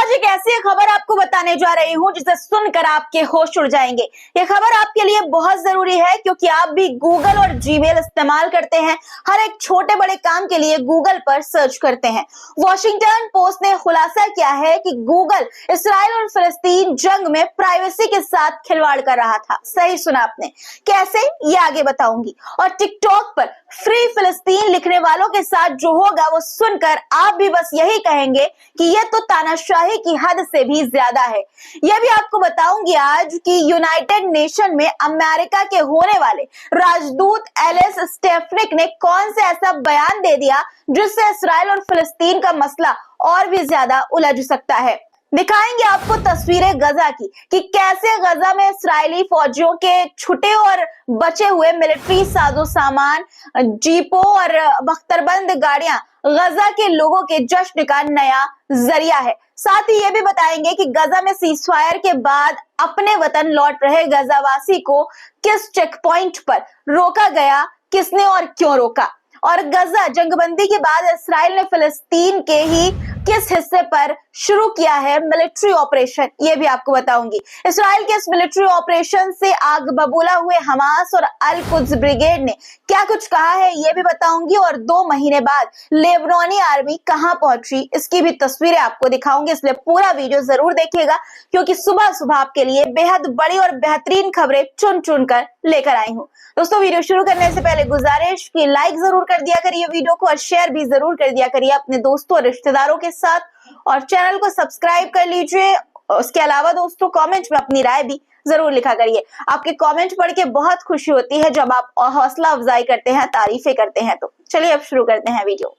आज एक ऐसी खबर आपको बताने जा रही हूं जिसे सुनकर आपके होश उड़ जाएंगे। ये खबर आपके लिए बहुत जरूरी है क्योंकि आप भी गूगल और जीमेल इस्तेमाल करते हैं। हर एक छोटे बड़े काम के लिए गूगल पर सर्च करते हैं। वॉशिंगटन पोस्ट ने खुलासा किया है कि गूगल इस्राइल और फिलिस्तीन जंग में प्राइवेसी के साथ खिलवाड़ कर रहा था। सही सुना आपने। कैसे, ये आगे बताऊंगी। और टिकटॉक पर फ्री फिलिस्तीन लिखने वालों के साथ जो होगा वो सुनकर आप भी बस यही कहेंगे कि ये तो तानाशाही की हद से भी ज्यादा है। यह भी आपको बताऊंगी आज कि यूनाइटेड नेशन में अमेरिका के होने वाले राजदूत एलिस स्टेफनिक ने कौन से ऐसा बयान दे दिया जिससे इस्राइल और फिलिस्तीन का मसला और भी ज्यादा उलझ सकता है। दिखाएंगे आपको तस्वीरें गजा की कि कैसे गजा में इस्राएली फौजियों के छुटे और बचे हुए मिलिट्री साजो सामान, जीपों और बख्तरबंद गाड़ियां गजा के लोगों के जश्न का नया जरिया है। साथ ही ये भी बताएंगे कि गजा में सीजफायर के बाद अपने वतन लौट रहे गजावासी को किस चेक पॉइंट पर रोका गया, किसने और क्यों रोका, और गजा जंगबंदी के बाद इस्राइल ने फिलिस्तीन के ही किस हिस्से पर शुरू किया है मिलिट्री ऑपरेशन, ये भी आपको बताऊंगी। इस्राइल के इस मिलिट्री ऑपरेशन से आग बबूला हुए हमास और अल कुद्स ब्रिगेड ने क्या कुछ कहा है, ये भी बताऊंगी। और 2 महीने बाद लेबनानी आर्मी कहां पहुंची, इसकी भी तस्वीरें आपको दिखाऊंगी। इसलिए पूरा वीडियो जरूर देखिएगा क्योंकि सुबह सुबह आपके लिए बेहद बड़ी और बेहतरीन खबरें चुन चुन कर लेकर आई हूँ। दोस्तों, वीडियो शुरू करने से पहले गुजारिश की लाइक जरूर कर दिया करिए वीडियो को और शेयर भी जरूर कर दिया करिए अपने दोस्तों और रिश्तेदारों के साथ, और चैनल को सब्सक्राइब कर लीजिए। उसके अलावा दोस्तों, कमेंट में अपनी राय भी जरूर लिखा करिए। आपके कमेंट पढ़ के बहुत खुशी होती है जब आप हौसला अफजाई करते हैं, तारीफें करते हैं। तो चलिए अब शुरू करते हैं वीडियो।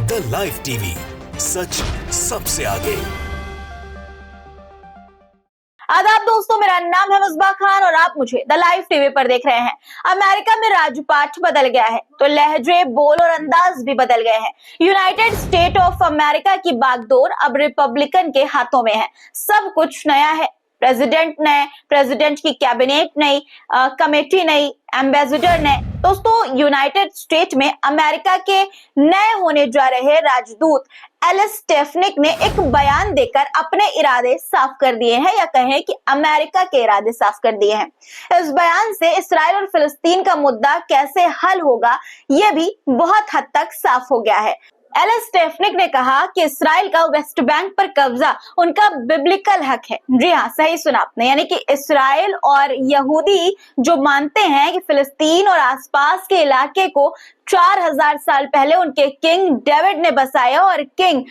द लाइव टीवी, सच सबसे आगे। आदाब दोस्तों, मेरा नाम है मुस्बा खान और आप मुझे द लाइव टीवी पर देख रहे हैं। अमेरिका में राजपाट बदल गया है तो लहजे, बोल और अंदाज भी बदल गए हैं। यूनाइटेड स्टेट ऑफ अमेरिका की बागडोर अब रिपब्लिकन के हाथों में है। सब कुछ नया है। प्रेसिडेंट नए, प्रेसिडेंट की कैबिनेट नई, कमेटी नई, एम्बेसडर नए। दोस्तों, यूनाइटेड स्टेट में अमेरिका के नए होने जा रहे राजदूत एलिस स्टेफनिक ने एक बयान देकर अपने इरादे साफ कर दिए हैं, या कहें कि अमेरिका के इरादे साफ कर दिए हैं। इस बयान से इस्राइल और फिलिस्तीन का मुद्दा कैसे हल होगा, यह भी बहुत हद तक साफ हो गया है। एलिस स्टेफनिक ने कहा कि इस्राइल का वेस्ट बैंक पर कब्जा उनका बिब्लिकल हक है। जी हाँ, सही सुना आपने। यानी कि इस्राइल और यहूदी जो मानते हैं कि फिलिस्तीन और आसपास के इलाके को 4000 साल पहले उनके किंग डेविड ने बसाया और किंग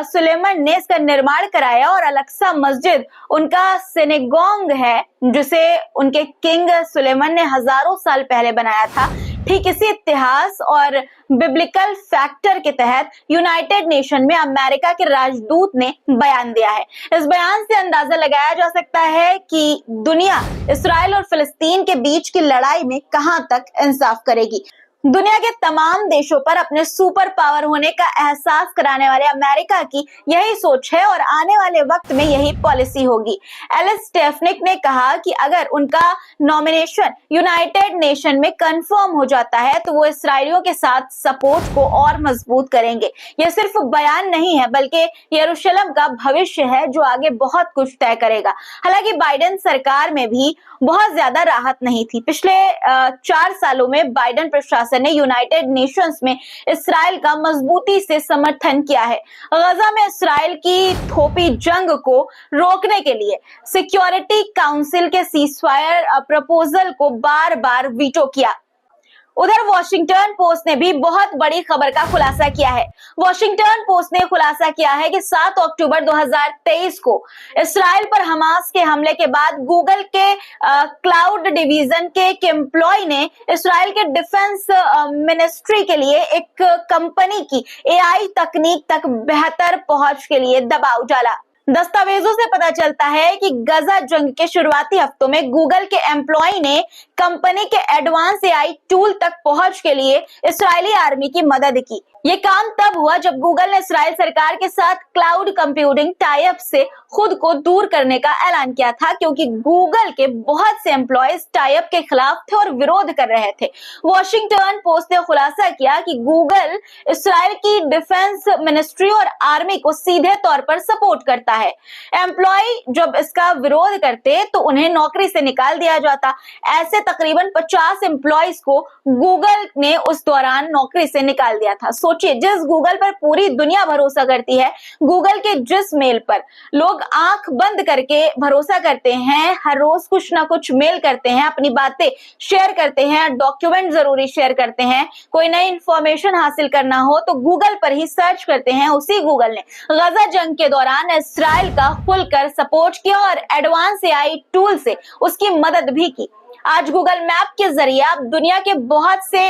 सुलेमान ने इसका निर्माण कराया, और अलक्सा मस्जिद उनका सिनेगोग है जिसे उनके किंग सुलेमान ने हजारों साल पहले बनाया था। ठीक इसी इतिहास और बिब्लिकल फैक्टर के तहत यूनाइटेड नेशन में अमेरिका के राजदूत ने बयान दिया है। इस बयान से अंदाजा लगाया जा सकता है कि दुनिया इस्राइल और फिलिस्तीन के बीच की लड़ाई में कहां तक इंसाफ करेगी। दुनिया के तमाम देशों पर अपने सुपर पावर होने का एहसास कराने वाले अमेरिका की यही सोच है और आने वाले वक्त में यही पॉलिसी होगी। एलिस स्टेफनिक ने कहा कि अगर उनका नॉमिनेशन यूनाइटेड नेशन में कंफर्म हो जाता है तो वो इस्राएलियों के साथ सपोर्ट को और मजबूत करेंगे। यह सिर्फ बयान नहीं है बल्कि यरूशलेम का भविष्य है जो आगे बहुत कुछ तय करेगा। हालांकि बाइडेन सरकार में भी बहुत ज्यादा राहत नहीं थी। पिछले 4 सालों में बाइडेन प्रशासन ने यूनाइटेड नेशंस में इस्राइल का मजबूती से समर्थन किया है। गजा में इस्राइल की थोपी जंग को रोकने के लिए सिक्योरिटी काउंसिल के सीजफायर प्रपोजल को बार-बार वीटो किया। उधर वॉशिंगटन पोस्ट ने भी बहुत बड़ी खबर का खुलासा किया है। वॉशिंगटन पोस्ट ने खुलासा किया है कि 7 अक्टूबर 2023 को इस्राइल पर हमास के हमले के बाद गूगल के क्लाउड डिवीजन के एक एम्प्लॉय ने इस्राइल के डिफेंस मिनिस्ट्री के लिए एक कंपनी की एआई तकनीक तक बेहतर पहुंच के लिए दबाव डाला। दस्तावेजों से पता चलता है कि गजा जंग के शुरुआती हफ्तों में गूगल के एम्प्लॉय ने कंपनी के एडवांस एआई टूल तक पहुंच के लिए इस्राएली आर्मी की मदद की। ये काम तब हुआ जब गूगल ने इस्राइल सरकार के साथ क्लाउड कंप्यूटिंग टाई अप से खुद को दूर करने का ऐलान किया था, क्योंकि गूगल के बहुत से एम्प्लॉयज टाई अप के खिलाफ थे और विरोध कर रहे थे। वॉशिंगटन पोस्ट ने खुलासा किया कि गूगल इस्राइल की डिफेंस मिनिस्ट्री और आर्मी को सीधे तौर पर सपोर्ट करता है। एम्प्लॉय जब इसका विरोध करते तो उन्हें नौकरी से निकाल दिया जाता। ऐसे तकरीबन 50 एम्प्लॉयज को गूगल ने उस दौरान नौकरी से निकाल दिया था। सोचिए, जिस गूगल पर पूरी दुनिया भरोसा करती है, गूगल के जिस मेल पर लोग आंख बंद करके भरोसा करते हैं, हर रोज कुछ ना कुछ मेल करते हैं, अपनी बातें शेयर करते हैं, डॉक्यूमेंट जरूरी शेयर करते हैं, कोई नई इंफॉर्मेशन हासिल करना हो तो गूगल पर ही सर्च करते हैं, उसी गूगल ने गजा जंग के दौरान इस्राइल का खुलकर सपोर्ट किया और एडवांस एआई टूल से उसकी मदद भी की। आज गूगल मैप के जरिए आप दुनिया के बहुत से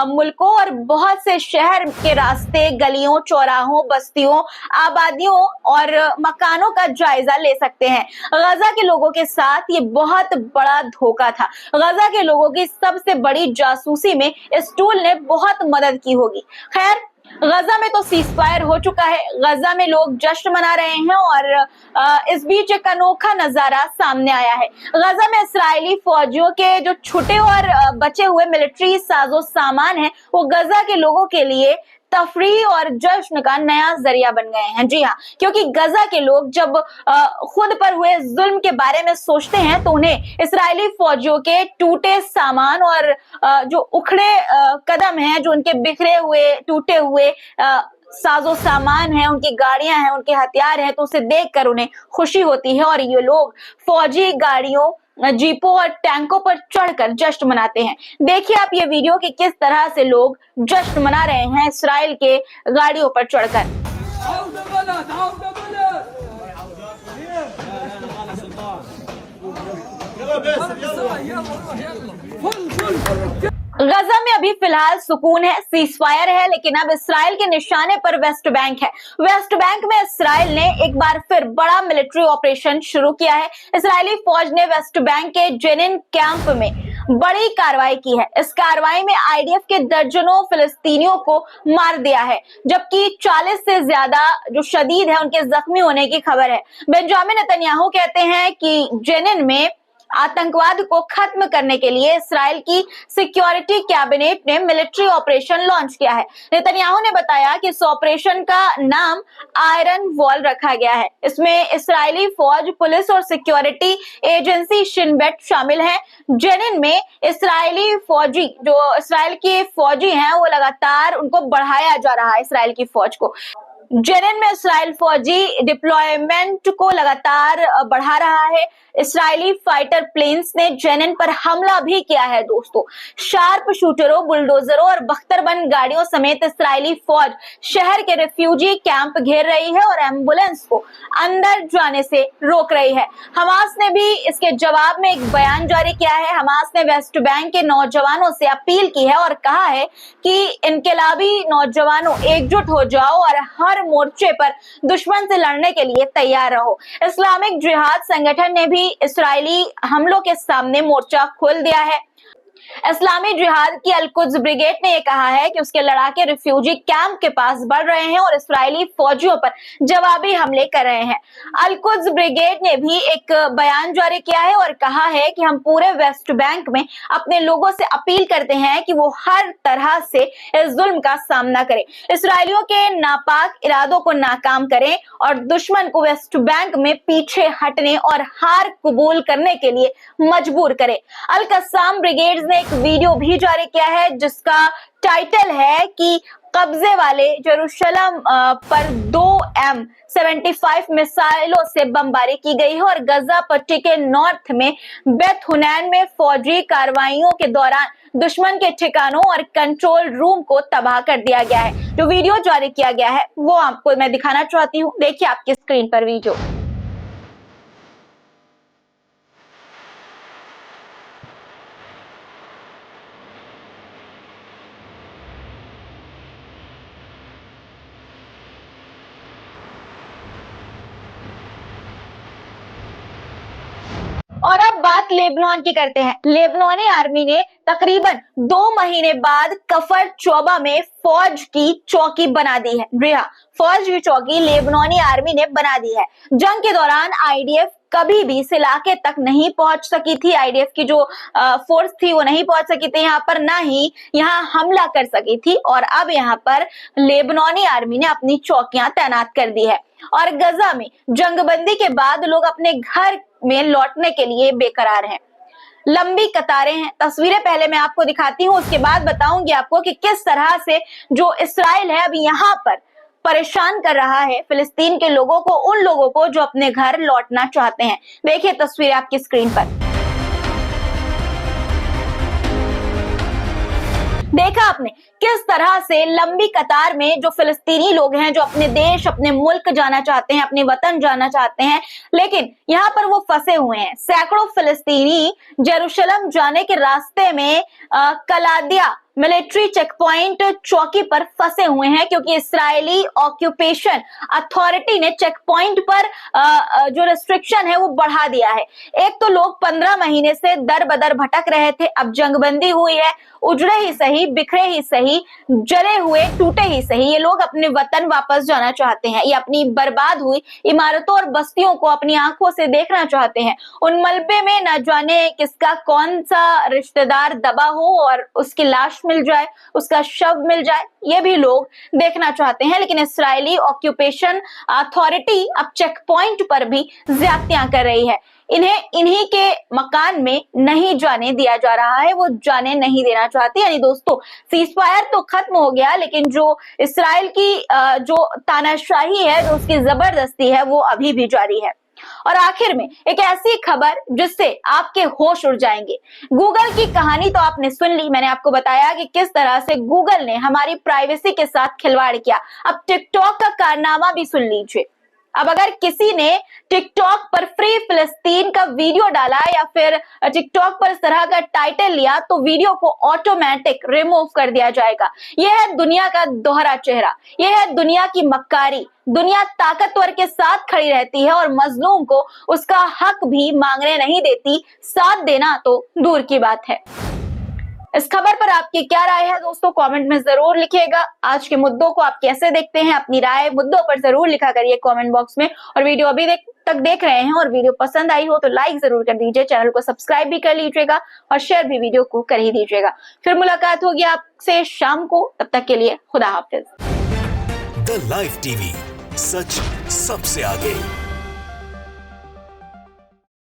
मुल्कों और बहुत से शहर के रास्ते, गलियों, चौराहों, बस्तियों, आबादियों और मकानों का जायजा ले सकते हैं। गजा के लोगों के साथ ये बहुत बड़ा धोखा था। गजा के लोगों की सबसे बड़ी जासूसी में इस टूल ने बहुत मदद की होगी। खैर, गजा में तो सीजफायर हो चुका है, गजा में लोग जश्न मना रहे हैं और इस बीच एक अनोखा नजारा सामने आया है। गजा में इस्राएली फौजियों के जो छूटे और बचे हुए मिलिट्री साजो सामान है, वो गजा के लोगों के लिए तफरीह और जश्न का नया जरिया बन गए हैं। जी हाँ, क्योंकि गजा के लोग जब खुद पर हुए जुल्म के बारे में सोचते हैं तो उन्हें इस्राएली फौजियों के टूटे सामान और जो उखड़े कदम हैं, जो उनके बिखरे हुए, टूटे हुए साजो सामान है, उनकी गाड़ियां हैं, उनके हथियार हैं, तो उसे देखकर उन्हें खुशी होती है और ये लोग फौजी गाड़ियों, जीपों और टैंकों पर चढ़कर जश्न मनाते हैं। देखिए आप ये वीडियो कि किस तरह से लोग जश्न मना रहे हैं इस्राइल के गाड़ियों पर चढ़कर। गजा में अभी फिलहाल सुकून है, सीजफायर है, लेकिन अब इस्राइल के निशाने पर वेस्ट बैंक है। वेस्ट बैंक में इस्राइल ने एक बार फिर बड़ा मिलिट्री ऑपरेशन शुरू किया है। इस्राइली फौज ने वेस्ट बैंक के जेनिन कैंप में बड़ी कार्रवाई की है। इस कार्रवाई में आईडीएफ के दर्जनों फिलिस्तीनियों को मार दिया है, जबकि 40 से ज्यादा जो शदीद है उनके जख्मी होने की खबर है। बेंजामिन नेतन्याहू कहते हैं कि जेनिन में आतंकवाद को खत्म करने के लिए इस्राइल की सिक्योरिटी कैबिनेट ने मिलिट्री ऑपरेशन लॉन्च किया है। नेतन्याहू ने बताया कि इस ऑपरेशन का नाम आयरन वॉल रखा गया है। इसमें इस्राइली फौज, पुलिस और सिक्योरिटी एजेंसी शिन बेट शामिल है। जेनिन में इस्राइली फौजी, जो इस्राइल के फौजी हैं, वो लगातार उनको बढ़ाया जा रहा है। इस्राइल की फौज को जेनिन में इस्राइल फौजी डिप्लॉयमेंट को लगातार बढ़ा रहा है। इस्राएली फाइटर प्लेन्स ने जेनिन पर हमला भी किया है। दोस्तों, शार्प शूटरों, बुलडोजरों और बख्तरबंद गाड़ियों समेत इस्राएली फौज शहर के रिफ्यूजी कैंप घेर रही है और एम्बुलेंस को अंदर जाने से रोक रही है। हमास ने भी इसके जवाब में एक बयान जारी किया है। हमास ने वेस्ट बैंक के नौजवानों से अपील की है और कहा है कि इनकलाबी नौजवानों, एकजुट हो जाओ और हर मोर्चे पर दुश्मन से लड़ने के लिए तैयार रहो। इस्लामिक जिहाद संगठन ने भी इस्राएली हमलों के सामने मोर्चा खोल दिया है। इस्लामी जिहाद की अल-कुद्स ब्रिगेड ने यह कहा है कि उसके लड़ाके रिफ्यूजी कैंप के पास बढ़ रहे हैं और इस्राएली फौजियों पर जवाबी हमले कर रहे हैं। अल-कुद्स ब्रिगेड ने भी एक बयान जारी किया है और कहा है कि हम पूरे वेस्ट बैंक में अपने लोगों से अपील करते हैं कि वो हर तरह से इस जुल्म का सामना करें, इसराइलियों के नापाक इरादों को नाकाम करें और दुश्मन को वेस्ट बैंक में पीछे हटने और हार कबूल करने के लिए मजबूर करें। अल-कस्साम ब्रिगेड ने एक वीडियो भी जारी किया है जिसका टाइटल है कि कब्जे वाले जेरूशलम पर 2 M75 मिसाइलों से बमबारी की गई है और गजा पट्टी के नॉर्थ में बेत हुनैन में फौजी कार्रवाइयों के दौरान दुश्मन के ठिकानों और कंट्रोल रूम को तबाह कर दिया गया है। जो वीडियो जारी किया गया है वो आपको मैं दिखाना चाहती हूँ। देखिए आपकी स्क्रीन पर वीडियो। और अब बात लेबनान की करते हैं। लेबनानी आर्मी ने तकरीबन 2 महीने बाद कफर चौबा में फौज की चौकी बना दी है। जी हाँ, फौज की चौकी लेबनानी आर्मी ने बना दी है। जंग के दौरान आईडीएफ कभी भी इस इलाके तक नहीं पहुंच सकी थी। आईडीएफ की जो फोर्स थी वो नहीं पहुंच सकी थी यहाँ पर, ना ही यहाँ हमला कर सकी थी। और अब यहाँ पर लेबनानी आर्मी ने अपनी चौकियां तैनात कर दी है। और गजा में जंगबंदी के बाद लोग अपने घर में लौटने के लिए बेकरार हैं। लंबी कतारें हैं। तस्वीरें पहले मैं आपको दिखाती हूँ, उसके बाद बताऊंगी आपको कि किस तरह से जो इस्राइल है अभी यहाँ पर परेशान कर रहा है फिलिस्तीन के लोगों को, उन लोगों को जो अपने घर लौटना चाहते हैं। देखिए तस्वीरें आपकी स्क्रीन पर। देखा आपने किस तरह से लंबी कतार में जो फिलिस्तीनी लोग हैं, जो अपने देश, अपने मुल्क जाना चाहते हैं, अपने वतन जाना चाहते हैं, लेकिन यहाँ पर वो फंसे हुए हैं। सैकड़ों फिलिस्तीनी जेरूशलम जाने के रास्ते में कलादिया मिलिट्री चेक पॉइंट चौकी पर फंसे हुए हैं, क्योंकि इस्राएली ऑक्यूपेशन अथॉरिटी ने चेक पॉइंट पर जो रिस्ट्रिक्शन है वो बढ़ा दिया है। एक तो लोग 15 महीने से दर बदर भटक रहे थे, अब जंगबंदी हुई है, उजड़े ही सही, बिखरे ही सही, जले हुए, टूटे ही सही, ये लोग अपने वतन वापस जाना चाहते हैं। ये अपनी बर्बाद हुई इमारतों और बस्तियों को अपनी आंखों से देखना चाहते हैं। उन मलबे में न जाने किसका कौन सा रिश्तेदार दबा हो और उसकी लाश मिल जाए, उसका शव मिल जाए, ये भी लोग देखना चाहते हैं। लेकिन इस्राएली ऑक्यूपेशन अथॉरिटी अब चेक पॉइंट पर भी ज्यादतियां कर रही है। इन्हें इन्हीं के मकान में नहीं जाने दिया जा रहा है, वो जाने नहीं देना चाहती। यानी दोस्तों, सीजफायर तो खत्म हो गया, लेकिन जो इस्राइल की जो तानाशाही है, जो उसकी जबरदस्ती है, वो अभी भी जारी है। और आखिर में एक ऐसी खबर जिससे आपके होश उड़ जाएंगे। गूगल की कहानी तो आपने सुन ली, मैंने आपको बताया कि किस तरह से गूगल ने हमारी प्राइवेसी के साथ खिलवाड़ किया। अब टिकटॉक का कारनामा भी सुन लीजिए। अब अगर किसी ने टिकटॉक पर फ्री फिलिस्तीन का वीडियो डाला या फिर टिकटॉक पर इस तरह का टाइटल लिया, तो वीडियो को ऑटोमेटिक रिमूव कर दिया जाएगा। यह है दुनिया का दोहरा चेहरा, यह है दुनिया की मक्कारी। दुनिया ताकतवर के साथ खड़ी रहती है और मजलूम को उसका हक भी मांगने नहीं देती, साथ देना तो दूर की बात है। इस खबर पर आपकी क्या राय है दोस्तों, कमेंट में जरूर लिखिएगा। आज के मुद्दों को आप कैसे देखते हैं, अपनी राय मुद्दों पर जरूर लिखा करिए कमेंट बॉक्स में। और वीडियो अभी तक देख रहे हैं और वीडियो पसंद आई हो तो लाइक जरूर कर दीजिए, चैनल को सब्सक्राइब भी कर लीजिएगा और शेयर भी वीडियो को कर ही दीजिएगा। फिर मुलाकात होगी आपसे शाम को, तब तक के लिए खुदा हाफिज। द लाइव टीवी, सच सबसे आगे।